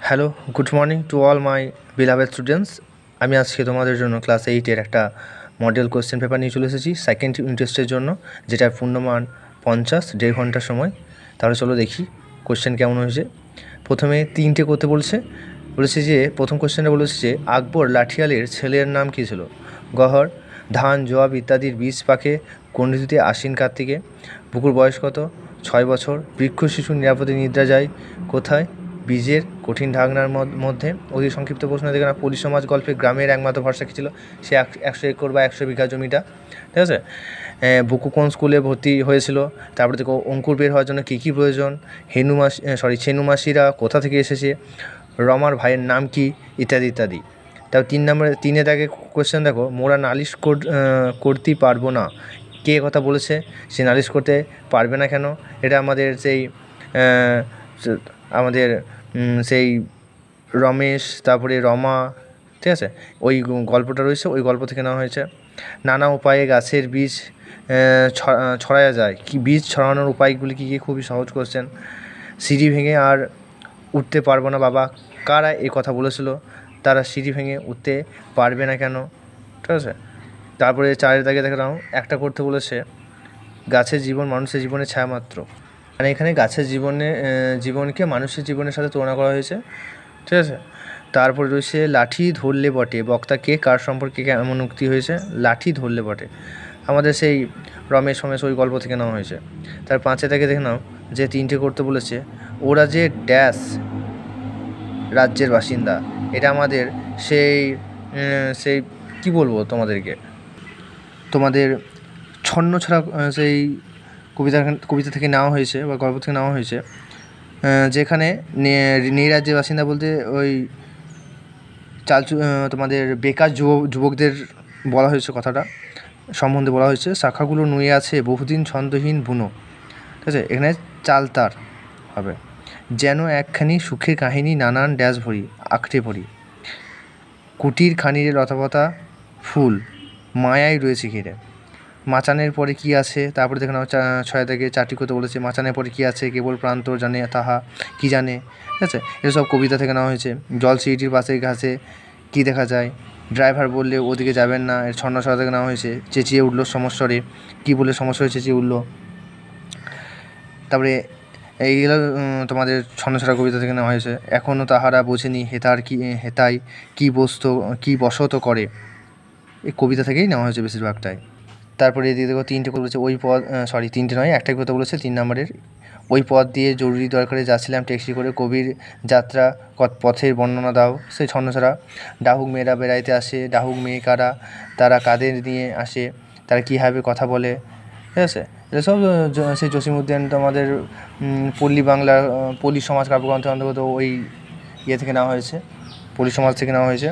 Hello, good morning to all my beloved students. আমি আজকে তোমাদের জন্য ক্লাস 8-এর একটা মডেল কোয়েশ্চেন পেপার নিয়ে চলে এসেছি সেকেন্ড ইউনিট টেস্টের জন্য, যেটার পূর্ণমান 50, 1.5 ঘন্টার সময়। তাহলে চলো দেখি কোয়েশ্চেন কেমন হয়েছে। প্রথমে 3টে করতে বলেছে যে প্রথম কোয়েশ্চেনটা বলেছে যে আকবর লাঠিয়ালের ছেলের নাম কী ছিল? গহর, ধান, জোয়াব ইত্যাদির বীজ পাকে কোন ঋতুতে? আশ্বিন কার্তিকে। বুকুর বয়স কত? 6 বছর। বৃক্ষ শিশু নিরাপদে নিদ্রা যায় কোথায়? বীজের কঠিন ঢাকনার মধ্যে। অতি সংক্ষিপ্ত প্রশ্ন দেখে না, পল্লী সমাজ গল্পে গ্রামের একমাত্র ভরসা কী ছিল? সে 100 একর বা 100 বিঘা জমিটা, ঠিক আছে। বুকু কোন স্কুলে ভর্তি হয়েছিল? তারপরে দেখো অঙ্কুর বের হওয়ার জন্য কী কী প্রয়োজন? ছেনু মাসিরা কোথা থেকে এসেছে? রমার ভাইয়ের নাম কি? ইত্যাদি ইত্যাদি। তারপর 3 দাগে কোয়েশ্চেন দেখো, মোরা নালিশ করতে পারবো না, কে কথা বলেছে? সে নালিশ করতে পারবে না কেন? এটা আমাদের সেই রমেশ, তারপরে রমা, ঠিক আছে, ওই গল্পটা রয়েছে, ওই গল্প থেকে নেওয়া হয়েছে। নানা উপায়ে গাছের বীজ ছড়ায়া যায়, কি বীজ ছড়ানোর উপায়গুলি কী কী? খুবই সহজ কোশ্চেন। সিঁড়ি ভেঙে আর উঠতে পারবো না বাবা, কারা এই কথা বলেছিল? তারা সিঁড়ি ভেঙে উঠতে পারবে না কেন, ঠিক আছে। তারপরে 4 দাগে দেখে নাও, একটা করতে বলেছে গাছের জীবন মানুষের জীবনের ছায়া মাত্র। মানে এখানে গাছের জীবনকে মানুষের জীবনের সাথে তুলনা করা হয়েছে, ঠিক আছে। তারপরে রয়েছে লাঠি ধরলে বটে, বক্তা কে, কার সম্পর্কে এমন উক্তি হয়েছে? লাঠি ধরলে বটে আমাদের সেই রমেশ ওই গল্প থেকে নেওয়া হয়েছে। তার 5 থেকে দেখে নাও যে 3টে করতে বলেছে, ওরা যে ড্যাশ রাজ্যের বাসিন্দা। এটা আমাদের সেই কী বলবো তোমাদের ছন্নছাড়া সেই কবিতা থেকে নেওয়া হয়েছে বা গল্প থেকে নেওয়া হয়েছে, যেখানে নেই রাজ্যের বাসিন্দা বলতে ওই তোমাদের বেকার যুবকদের বলা হয়েছে, কথাটা সম্বন্ধে বলা হয়েছে। শাখাগুলো নুয়ে আছে বহুদিন ছন্দহীন বুনো, ঠিক আছে। এখানে চালতার হবে। যেন একখানি সুখের কাহিনী নানান ড্যাশ ভরি, আঁকড়ে ভরি। কুটির খানিরে লতাপাতা ফুল মায়াই রয়েছে ঘিরে। মাচানের পরে কি আছে? তারপরে দেখে নাও 6 থেকে 4টি করতে বলেছে। মাচানের পরে কি আছে? কেবল প্রান্তর জানে তাহা কি জানে, ঠিক আছে। এসব কবিতা থেকে নেওয়া হয়েছে। জল সিঁড়িটির পাশে ঘাসে কি দেখা যায়? ড্রাইভার বললে ওদিকে যাবেন না, এর ছন্নছড়া থেকে নেওয়া হয়েছে। চেঁচিয়ে উঠল সমস্বরে, কী বলে সমস্বরে চেঁচিয়ে উঠল? তারপরে এইগুলো তোমাদের ছন্নছড়া কবিতা থেকে নেওয়া হয়েছে। এখনও তাহারা বোঝেনি হেতাই কি বসত করে, এই কবিতা থেকেই নেওয়া হয়েছে বেশিরভাগটাই। তারপরে এদিকে দেখো 3টে বলেছে, 3টে নয়, একটাই কথা বলেছে 3 নম্বরের। ওই পথ দিয়ে জরুরি দরকারে যাচ্ছিলাম ট্যাক্সি করে, কবির যাত্রা পথের বর্ণনা দাও। সেই ছন্নছাড়া। ডাহুক মেয়েরা বেড়াইতে আসে, ডাহুক মেয়ে কারা, তারা কাদের নিয়ে আসে, তারা কীভাবে কথা বলে, ঠিক আছে। এটা সব সেই জসীমউদ্দীন তোমাদের পল্লী সমাজ কাব্যগ্রন্থের অন্তর্গত ওই থেকে নেওয়া হয়েছে, পল্লী সমাজ থেকে নেওয়া হয়েছে।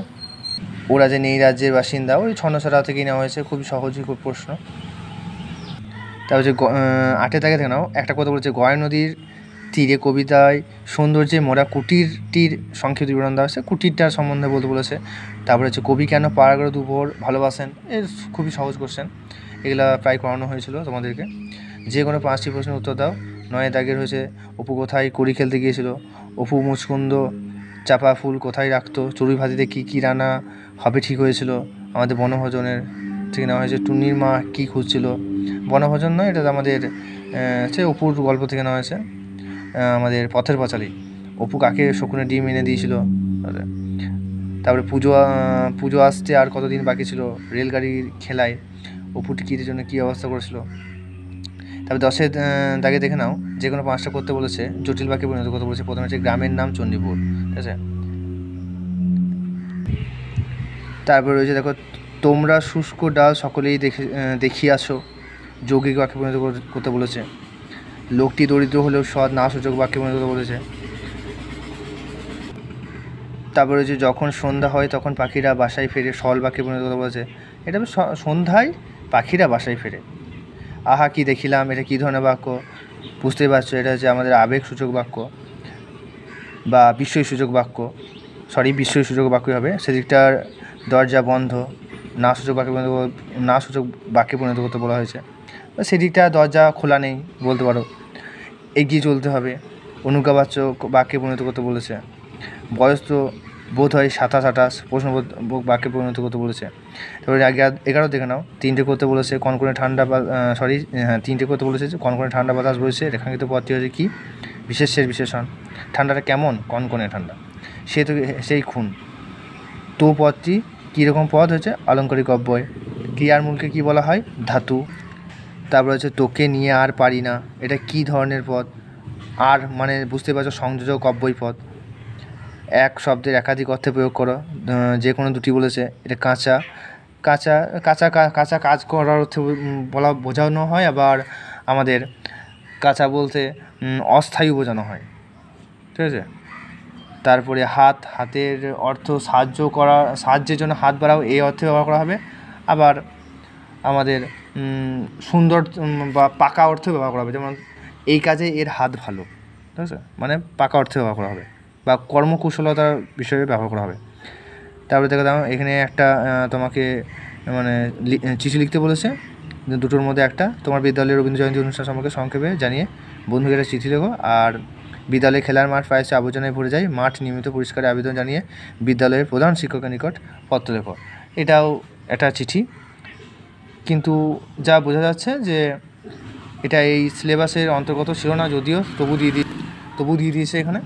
ওরা যে নেই রাজ্যের বাসিন্দা, ওই ছন্নছড়া থেকেই নেওয়া হয়েছে। খুবই সহজই খুব প্রশ্ন। তারপর হচ্ছে 8 থেকে নাও, একটা কথা বলেছে, গয়া নদীর তীরে কবিতায় সৌন্দর্যে মোরা কুটিরটির সংক্ষিপ্ত বিবরণ দেওয়া হয়েছে, কুটিরটার সম্বন্ধে বলতে বলেছে। তারপরে হচ্ছে কবি কেন পাড়াগার দুপুর ভালোবাসেন? এর খুবই সহজ কোশ্চেন, এগুলা প্রায় করানো হয়েছিল তোমাদেরকে। যে কোনো 5টি প্রশ্নের উত্তর দাও। 9 দাগের হয়েছে, অপু কোথায় কড়ি খেলতে গিয়েছিল? অপু মুচকুন্দ চাপা ফুল কোথায় রাখতো? চড়ুই ভাতিতে কী কী রান্না হবে ঠিক হয়েছিল? আমাদের বনভোজনের থেকে নেওয়া হয়েছে। টুনির মা কী খুঁজছিল? বনভোজন নয়, এটা আমাদের সে অপুর গল্প থেকে নেওয়া হয়েছে। আমাদের পথের পাঁচালী, অপু কাকে শকুনের ডিম এনে দিয়েছিল? তারপরে পুজো আসতে আর কতদিন বাকি ছিল? রেলগাড়ির খেলায় অপু টিকিটের জন্য কী ব্যবস্থা করেছিল? তারপরে 10 দাগে দেখে নাও, যে কোনো 5টা করতে বলেছে, জটিল বাক্যে পরিণত করতে বলেছে। প্রথমে হচ্ছে গ্রামের নাম চণ্ডীপুর, ঠিক আছে। তারপরে রয়েছে দেখো, তোমরা শুষ্ক ডাল সকলেই দেখিয়াছ, যৌগিক বাক্যে পরিণত করতে বলেছে। লোকটি দরিদ্র হলেও সৎ, না সূচক বাক্যে পরিণত করতে বলেছে। তারপরে হচ্ছে যখন সন্ধ্যা হয় তখন পাখিরা বাসায় ফেরে, সরল বাক্যে পরিণত করতে বলেছে। এটা সন্ধ্যায় পাখিরা বাসায় ফেরে। আহা কি দেখিলাম, এটা কী ধরনের বাক্য? বুঝতেই পারছো, এটা হচ্ছে আমাদের আবেগসূচক বাক্য বা বিস্ময় সূচক বাক্য, বিস্ময় সূচক বাক্যই হবে। সেদিকটার দরজা বন্ধ, না সূচক বাক্যে পরিণত করতে বলা হয়েছে। সেদিকটা দরজা খোলা নেই বলতে পারো। এগিয়ে চলতে হবে, অনুজ্ঞাবাচক বাক্যে পরিণত করতে বলেছে। বয়স তো বোধ হয় 27-28, প্রশ্ন বাক্যে পরিণত করতে বলেছে। তারপরে আগে 11 দেখে নাও, 3টে করতে বলেছে, কনকনে ঠান্ডা সরি হ্যাঁ 3টে করতে বলেছে, কনকনে ঠান্ডা বাতাস বইছে, রেখাঙ্কিত পদটি হচ্ছে কি, বিশেষ্যের বিশেষণ। ঠান্ডাটা কেমন? কনকনে ঠান্ডা। সে তো সেই খুন। তো পদটি কীরকম পদ হচ্ছে? আলংকারিক অব্যয়। ক্রিয়ার মূলকে কি বলা হয়? ধাতু। তারপর হচ্ছে তোকে নিয়ে আর পারি না, এটা কি ধরনের পদ? আর মানে বুঝতে পারছো, সংযোজক অব্যয় পদ। এক শব্দের একাধিক অর্থে প্রয়োগ করো, যে কোনো দুটি বলেছে। এটা কাঁচা। কাঁচা কাঁচা কাঁচা কাজ করার অর্থে বোঝানো হয়, আবার আমাদের কাঁচা বলতে অস্থায়ী বোঝানো হয়, ঠিক আছে। তারপরে হাত, হাতের অর্থ সাহায্য করা, সাহায্যের জন্য হাত বাড়াও, এই অর্থে ব্যবহার করা হবে। আবার আমাদের সুন্দর বা পাকা অর্থে ব্যবহার করা হবে, যেমন এই কাজে এর হাত ভালো, ঠিক আছে, মানে পাকা অর্থে ব্যবহার করা হবে, বা কর্মকুশলতার বিষয়ে ব্যবহার করা হবে। তারপরে দেখে দাও, এখানে একটা তোমাকে মানে চিঠি লিখতে বলেছে, দুটোর মধ্যে একটা, তোমার বিদ্যালয়ের রবীন্দ্র জয়ন্তী অনুষ্ঠান সম্পর্কে সংক্ষেপে জানিয়ে বন্ধুকে একটা চিঠি লেখো। আর বিদ্যালয়ে খেলার মাঠ প্রায়শ আবর্জনায় ভরে যায়, মাঠ নিয়মিত পরিষ্কারের আবেদন জানিয়ে বিদ্যালয়ের প্রধান শিক্ষকের নিকট পত্র লেখো। এটাও একটা চিঠি, কিন্তু যা বোঝা যাচ্ছে যে এটা এই সিলেবাসের অন্তর্গত ছিল না, যদিও তবু দিয়ে দিয়েছে এখানে।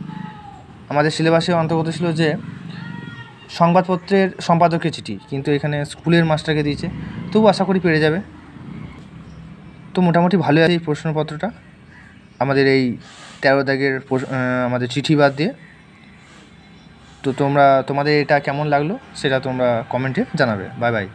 আমাদের সিলেবাসের অন্তর্গত ছিল যে সংবাদপত্রের সম্পাদকের চিঠি, কিন্তু এখানে স্কুলের মাস্টারকে দিয়েছে, তবু আশা করি পেরে যাবে। তো মোটামুটি ভালোই আছে এই প্রশ্নপত্রটা, আমাদের এই 13 দাগের আমাদের চিঠি বাদ দিয়ে। তো তোমাদের এটা কেমন লাগলো সেটা তোমরা কমেন্টে জানাবে। Bye bye.